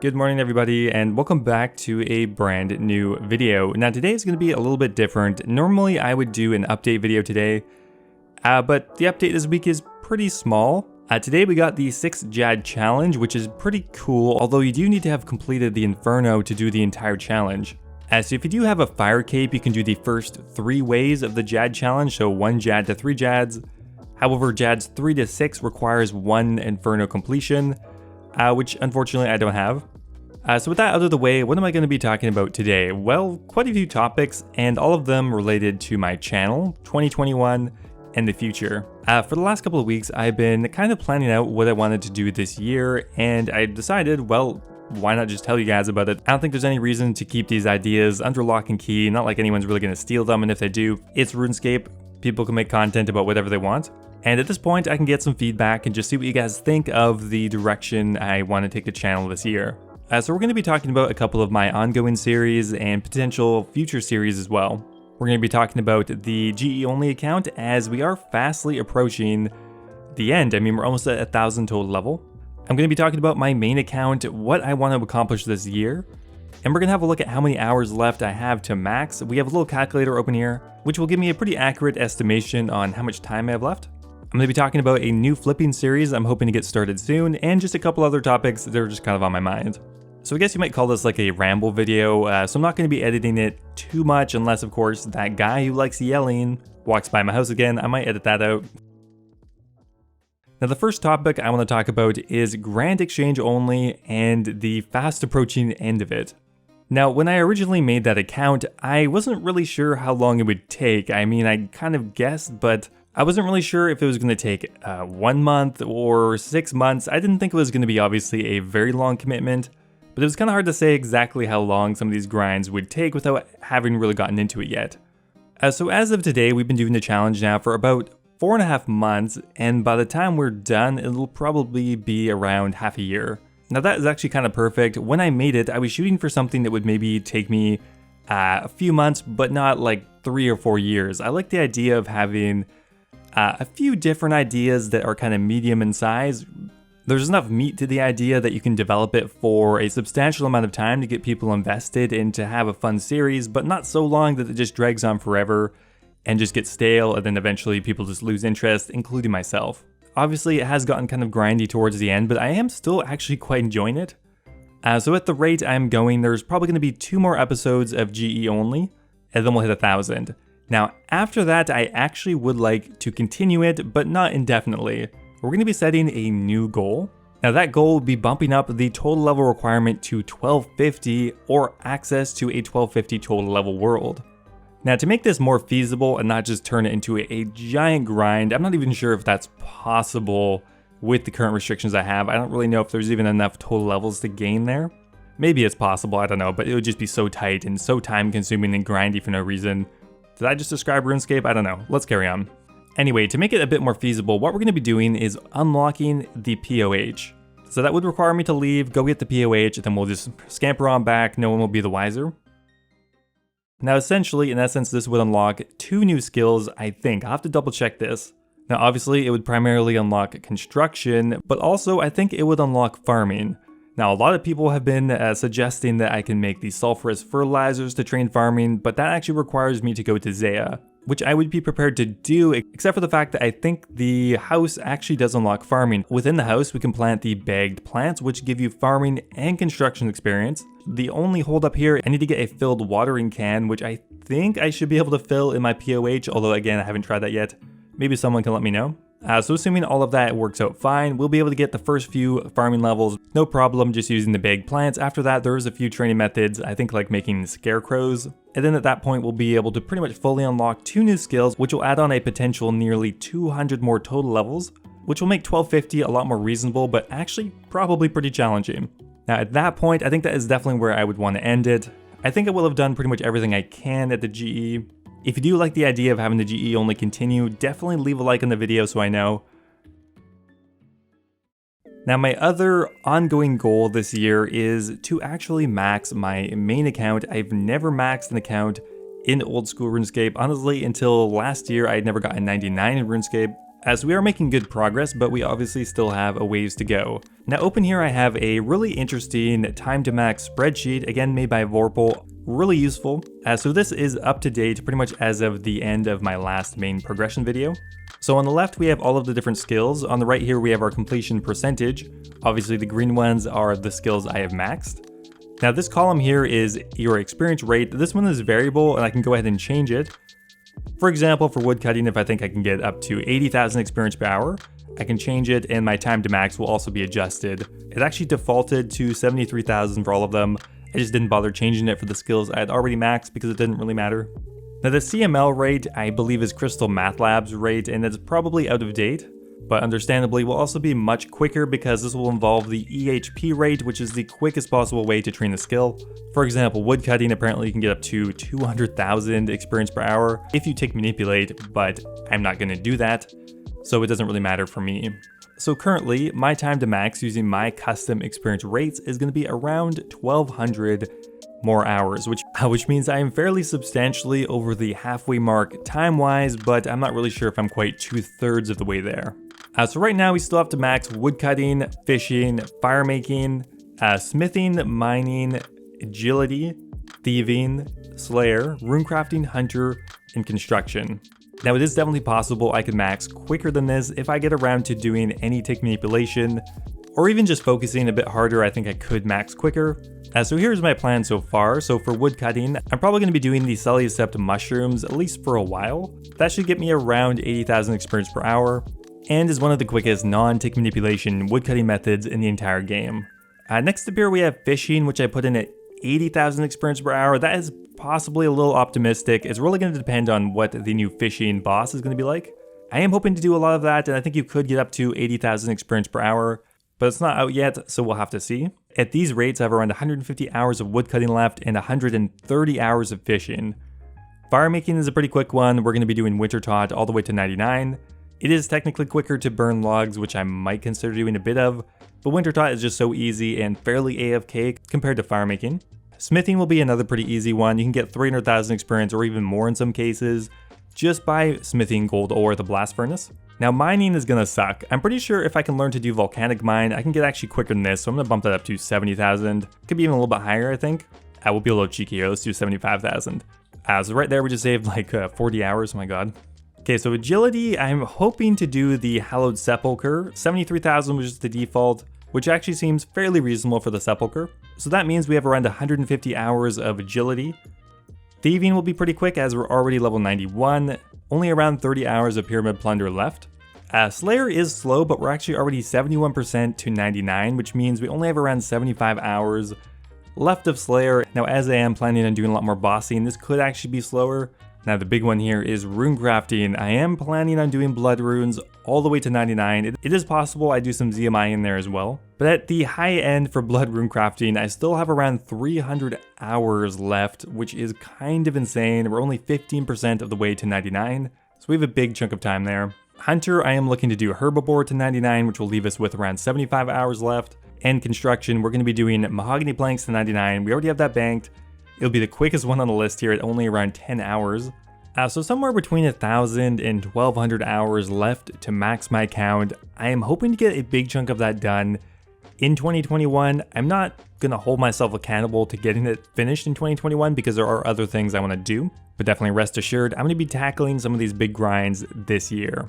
Good morning everybody and welcome back to a brand new video. Now today is going to be a little bit different. Normally I would do an update video today, but the update this week is pretty small. Today we got the 6 Jad challenge, which is pretty cool, although you do need to have completed the Inferno to do the entire challenge. So if you do have a fire cape, you can do the first 3 ways of the Jad challenge, so 1 Jad to 3 Jads. However, Jads 3 to 6 requires 1 Inferno completion, which unfortunately I don't have. So with that out of the way, what am I going to be talking about today? Well, quite a few topics, and all of them related to my channel, 2021, and the future. For the last couple of weeks, I've been kind of planning out what I wanted to do this year, and I decided, well, why not just tell you guys about it? I don't think there's any reason to keep these ideas under lock and key, not like anyone's really going to steal them, and if they do, it's RuneScape. People can make content about whatever they want. And at this point, I can get some feedback and just see what you guys think of the direction I want to take the channel this year. So we're going to be talking about a couple of my ongoing series and potential future series as well. We're going to be talking about the GE only account as we are fastly approaching the end. I mean, we're almost at 1,000 total level. I'm going to be talking about my main account, what I want to accomplish this year. And we're going to have a look at how many hours left I have to max. We have a little calculator open here, which will give me a pretty accurate estimation on how much time I have left. I'm going to be talking about a new flipping series I'm hoping to get started soon, and just a couple other topics that are just kind of on my mind. So I guess you might call this like a ramble video, so I'm not going to be editing it too much unless, of course, that guy who likes yelling walks by my house again. I might edit that out. Now the first topic I want to talk about is Grand Exchange only and the fast approaching end of it. Now when I originally made that account, I wasn't really sure how long it would take. I mean, I kind of guessed, but I wasn't really sure if it was going to take 1 month or 6 months. I didn't think it was going to be obviously a very long commitment, but it was kind of hard to say exactly how long some of these grinds would take without having really gotten into it yet. So as of today, we've been doing the challenge now for about 4.5 months, and by the time we're done, it'll probably be around half a year. Now that is actually kind of perfect. When I made it, I was shooting for something that would maybe take me a few months, but not like 3 or 4 years. I like the idea of having a few different ideas that are kind of medium in size. There's enough meat to the idea that you can develop it for a substantial amount of time to get people invested and to have a fun series, but not so long that it just drags on forever and just gets stale, and then eventually people just lose interest, including myself. Obviously, it has gotten kind of grindy towards the end, but I am still actually quite enjoying it. So at the rate I'm going, there's probably going to be 2 more episodes of GE only, and then we'll hit 1,000. Now, after that, I actually would like to continue it, but not indefinitely. We're going to be setting a new goal. Now that goal will be bumping up the total level requirement to 1250 or access to a 1250 total level world. Now to make this more feasible and not just turn it into a giant grind, I'm not even sure if that's possible with the current restrictions I have. I don't really know if there's even enough total levels to gain there. Maybe it's possible, I don't know, but it would just be so tight and so time consuming and grindy for no reason. Did I just describe RuneScape? I don't know. Let's carry on. Anyway, to make it a bit more feasible, what we're going to be doing is unlocking the POH. So that would require me to leave, go get the POH, then we'll just scamper on back, no one will be the wiser. Now essentially, in essence, this would unlock 2 new skills, I think. I'll have to double check this. Now obviously, it would primarily unlock construction, but also I think it would unlock farming. Now a lot of people have been suggesting that I can make these sulfurous fertilizers to train farming, but that actually requires me to go to Zaya, which I would be prepared to do, except for the fact that I think the house actually does unlock farming. Within the house, we can plant the bagged plants, which give you farming and construction experience. The only hold up here, I need to get a filled watering can, which I think I should be able to fill in my POH, although again, I haven't tried that yet. Maybe someone can let me know. So assuming all of that works out fine, we'll be able to get the first few farming levels, no problem, just using the bagged plants. After that, there's a few training methods, I think like making scarecrows. And then at that point, we'll be able to pretty much fully unlock 2 new skills, which will add on a potential nearly 200 more total levels, which will make 1250 a lot more reasonable, but actually probably pretty challenging. Now at that point, I think that is definitely where I would want to end it. I think I will have done pretty much everything I can at the GE. If you do like the idea of having the GE only continue, definitely leave a like on the video so I know. Now my other ongoing goal this year is to actually max my main account. I've never maxed an account in old school RuneScape. Honestly, until last year, I had never gotten 99 in RuneScape. As we are making good progress, but we obviously still have a ways to go. Now open here I have a really interesting time to max spreadsheet, again made by Vorpal, really useful. So this is up to date pretty much as of the end of my last main progression video. So on the left we have all of the different skills, on the right here we have our completion percentage. Obviously the green ones are the skills I have maxed. Now this column here is your experience rate. This one is variable and I can go ahead and change it. For example, for woodcutting, if I think I can get up to 80,000 experience per hour, I can change it and my time to max will also be adjusted. It actually defaulted to 73,000 for all of them. I just didn't bother changing it for the skills I had already maxed because it didn't really matter. Now the CML rate, I believe is Crystal Math Lab's rate, and it's probably out of date, but understandably will also be much quicker because this will involve the EHP rate, which is the quickest possible way to train the skill. For example, woodcutting apparently you can get up to 200,000 experience per hour if you take manipulate, but I'm not going to do that, so it doesn't really matter for me. So currently, my time to max using my custom experience rates is going to be around 1,200 more hours, which means I am fairly substantially over the halfway mark time-wise, but I'm not really sure if I'm quite 2/3 of the way there. So right now we still have to max woodcutting, fishing, fire making, smithing, mining, agility, thieving, slayer, runecrafting, hunter, and construction. Now it is definitely possible I could max quicker than this if I get around to doing any tick manipulation, or even just focusing a bit harder. I think I could max quicker. So here's my plan so far. So for woodcutting, I'm probably going to be doing the Celiosept mushrooms at least for a while. That should get me around 80,000 experience per hour, and is one of the quickest non-tick manipulation woodcutting methods in the entire game. Next up here we have fishing, which I put in at 80,000 experience per hour. That is possibly a little optimistic. It's really going to depend on what the new fishing boss is going to be like. I am hoping to do a lot of that, and I think you could get up to 80,000 experience per hour, but it's not out yet, so we'll have to see. At these rates, I have around 150 hours of woodcutting left and 130 hours of fishing. Fire making is a pretty quick one. We're going to be doing winter taught all the way to 99. It is technically quicker to burn logs, which I might consider doing a bit of, but winter taught is just so easy and fairly AFK compared to fire making. Smithing will be another pretty easy one. You can get 300,000 experience or even more in some cases just by smithing gold ore at the blast furnace. Now mining is gonna suck. I'm pretty sure if I can learn to do volcanic mine, I can get actually quicker than this, so I'm gonna bump that up to 70,000. Could be even a little bit higher, I think. We'll be a little cheeky here, let's do 75,000. So right there we just saved like 40 hours, oh my god. Okay, so agility, I'm hoping to do the Hallowed Sepulchre. 73,000 was just the default, which actually seems fairly reasonable for the Sepulchre. So that means we have around 150 hours of agility. Thieving will be pretty quick as we're already level 91, only around 30 hours of Pyramid Plunder left. Slayer is slow, but we're actually already 71% to 99, which means we only have around 75 hours left of Slayer. Now as I am planning on doing a lot more bossing, this could actually be slower. Now the big one here is runecrafting. I am planning on doing blood runes all the way to 99. It is possible I do some ZMI in there as well. But at the high end for blood runecrafting, I still have around 300 hours left, which is kind of insane. We're only 15% of the way to 99, so we have a big chunk of time there. Hunter, I am looking to do herbivore to 99, which will leave us with around 75 hours left. And construction, we're going to be doing mahogany planks to 99. We already have that banked. It'll be the quickest one on the list here at only around 10 hours. So somewhere between 1,000 and 1,200 hours left to max my count. I am hoping to get a big chunk of that done in 2021. I'm not going to hold myself accountable to getting it finished in 2021 because there are other things I want to do. But definitely rest assured, I'm going to be tackling some of these big grinds this year.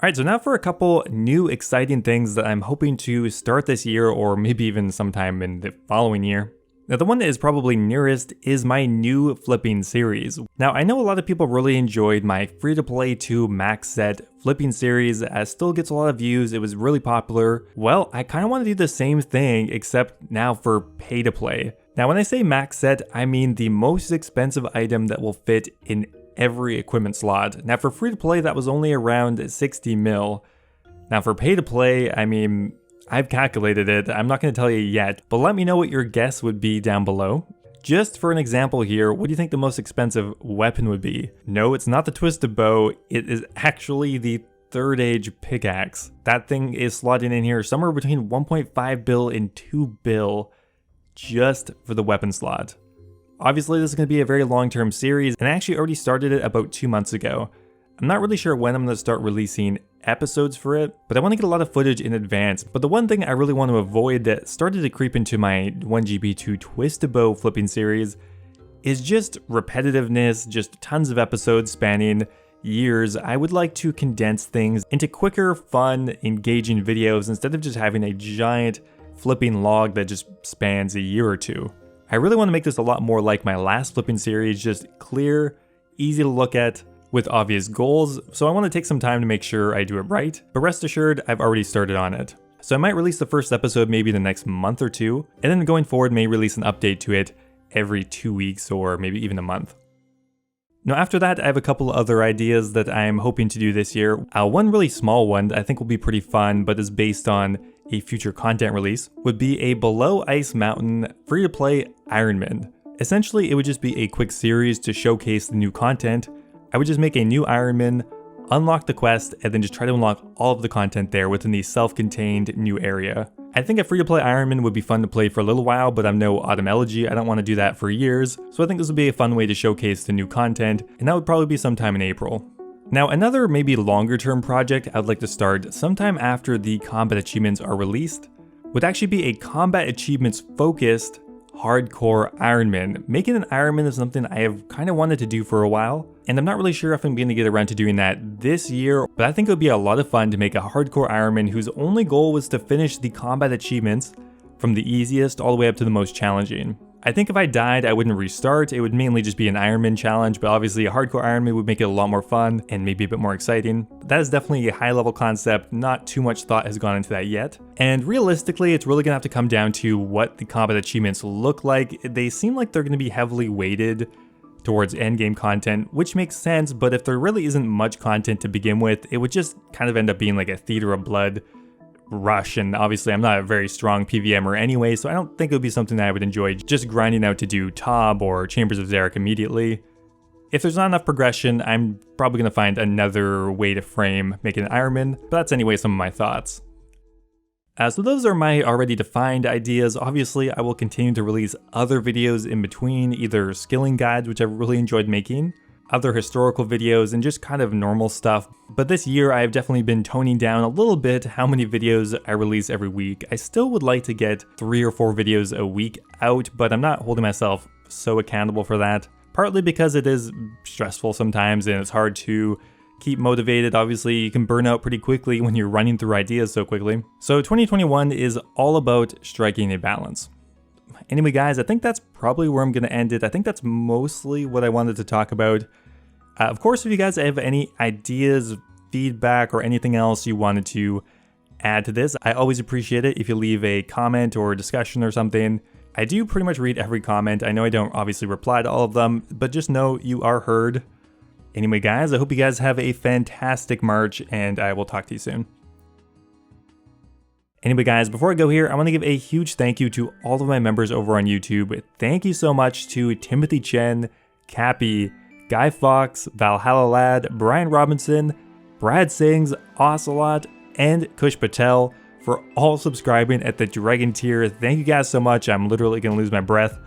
Alright, so now for a couple new exciting things that I'm hoping to start this year or maybe even sometime in the following year. Now the one that is probably nearest is my new flipping series. Now I know a lot of people really enjoyed my free-to-play 2 max set flipping series, as still gets a lot of views, it was really popular. Well, I kind of want to do the same thing except now for pay-to-play. Now when I say max set, I mean the most expensive item that will fit in every equipment slot. Now for free-to-play that was only around 60 mil. Now for pay-to-play, I mean, I've calculated it, I'm not going to tell you yet, but let me know what your guess would be down below. Just for an example here, what do you think the most expensive weapon would be? No, it's not the twisted bow, it is actually the Third Age pickaxe. That thing is slotting in here somewhere between 1.5 bill and 2 bill just for the weapon slot. Obviously this is going to be a very long-term series, and I actually already started it about 2 months ago. I'm not really sure when I'm going to start releasing episodes for it, but I want to get a lot of footage in advance. But the one thing I really want to avoid that started to creep into my 1GB2 Twist-a-Bow flipping series is just repetitiveness, just tons of episodes spanning years. I would like to condense things into quicker, fun, engaging videos instead of just having a giant flipping log that just spans a year or two. I really want to make this a lot more like my last flipping series, just clear, easy to look at, with obvious goals, so I want to take some time to make sure I do it right, but rest assured I've already started on it. So I might release the first episode maybe the next month or two, and then going forward may release an update to it every 2 weeks or maybe even a month. Now after that, I have a couple other ideas that I'm hoping to do this year. One really small one that I think will be pretty fun, but is based on a future content release, would be a below ice mountain free-to-play Ironman. Essentially, it would just be a quick series to showcase the new content. I would just make a new Ironman, unlock the quest, and then just try to unlock all of the content there within the self-contained new area. I think a free-to-play Ironman would be fun to play for a little while, but I'm no Autumn Elegy, I don't want to do that for years, so I think this would be a fun way to showcase the new content, and that would probably be sometime in April. Now another maybe longer term project I'd like to start sometime after the combat achievements are released would actually be a combat achievements focused hardcore Ironman. Making an Ironman is something I have kind of wanted to do for a while, and I'm not really sure if I'm going to get around to doing that this year, but I think it would be a lot of fun to make a hardcore Ironman whose only goal was to finish the combat achievements from the easiest all the way up to the most challenging. I think if I died, I wouldn't restart. It would mainly just be an Ironman challenge, but obviously a hardcore Ironman would make it a lot more fun and maybe a bit more exciting. That is definitely a high level concept. Not too much thought has gone into that yet. And realistically, it's really gonna have to come down to what the combat achievements look like. They seem like they're gonna be heavily weighted towards endgame content, which makes sense, but if there really isn't much content to begin with, it would just kind of end up being like a theater of blood rush, and obviously I'm not a very strong PVMer anyway, so I don't think it would be something that I would enjoy just grinding out to do Tob or Chambers of Zarek immediately. If there's not enough progression, I'm probably going to find another way to frame making an Ironman, but that's anyway some of my thoughts. So those are my already defined ideas. Obviously, I will continue to release other videos in between, either skilling guides, which I've really enjoyed making, other historical videos, and just kind of normal stuff. But this year I've definitely been toning down a little bit how many videos I release every week. I still would like to get 3 or 4 videos a week out, but I'm not holding myself so accountable for that. Partly because it is stressful sometimes and it's hard to keep motivated. Obviously, you can burn out pretty quickly when you're running through ideas so quickly. So 2021 is all about striking a balance. Anyway guys, I think that's probably where I'm going to end it. I think that's mostly what I wanted to talk about. Of course, if you guys have any ideas, feedback, or anything else you wanted to add to this, I always appreciate it if you leave a comment or a discussion or something. I do pretty much read every comment. I know I don't obviously reply to all of them, but just know you are heard. Anyway guys, I hope you guys have a fantastic March, and I will talk to you soon. Anyway guys, before I go here, I want to give a huge thank you to all of my members over on YouTube. Thank you so much to Timothy Chen, Cappy, Guy Fox, Valhalla Lad, Brian Robinson, Brad Sings, Ocelot, and Kush Patel for all subscribing at the Dragon tier. Thank you guys so much. I'm literally going to lose my breath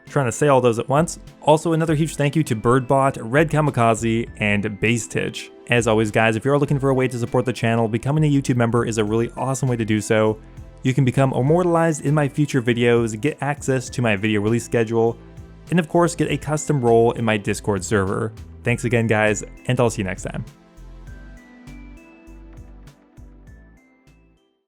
trying to say all those at once. Also, another huge thank you to Birdbot, Red Kamikaze, and Base Titch. As always guys, if you're looking for a way to support the channel, becoming a YouTube member is a really awesome way to do so. You can become immortalized in my future videos, get access to my video release schedule, and of course get a custom role in my Discord server. Thanks again guys, and I'll see you next time.